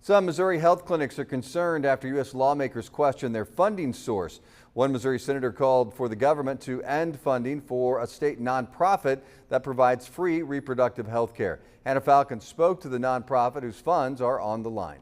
Some Missouri health clinics are concerned after U.S. lawmakers question their funding source. One Missouri senator called for the government to end funding for a state nonprofit that provides free reproductive health care. Hannah Falcon spoke to the nonprofit whose funds are on the line.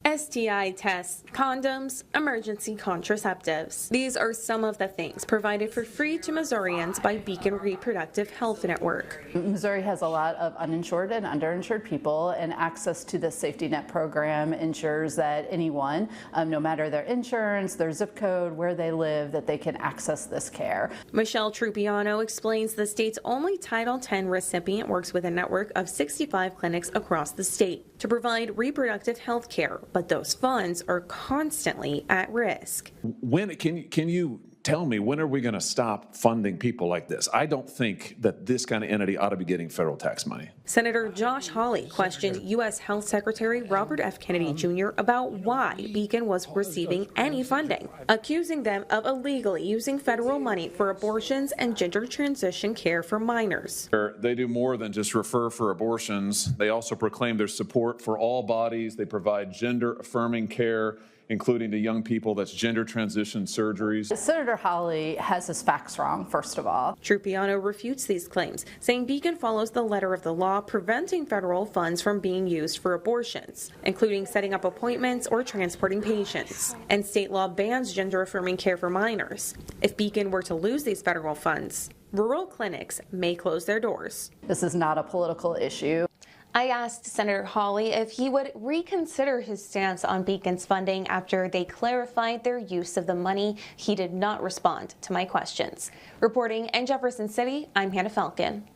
STI tests, condoms, emergency contraceptives. These are some of the things provided for free to Missourians by Beacon Reproductive Health Network. Missouri has a lot of uninsured and underinsured people, and access to the safety net program ensures that anyone, no matter their insurance, their zip code, where they live, that they can access this care. Michelle Trupiano explains the state's only Title X recipient works with a network of 65 clinics across the state to provide reproductive health care, but those funds are constantly at risk. When can you tell me, when are we going to stop funding people like this? I don't think that this kind of entity ought to be getting federal tax money. Senator Josh Hawley questioned U.S. Health Secretary Robert F. Kennedy Jr. about why Beacon was receiving any funding, accusing them of illegally using federal money for abortions and gender transition care for minors. They do more than just refer for abortions. They also proclaim their support for all bodies. They provide gender-affirming care, including to young people. That's gender transition surgeries. Senator Hawley has his facts wrong, first of all. Trupiano refutes these claims, saying Beacon follows the letter of the law preventing federal funds from being used for abortions, including setting up appointments or transporting patients. And state law bans gender-affirming care for minors. If Beacon were to lose these federal funds, rural clinics may close their doors. This is not a political issue. I asked Senator Hawley if he would reconsider his stance on Beacon's funding after they clarified their use of the money. He did not respond to my questions. Reporting in Jefferson City, I'm Hannah Falcon.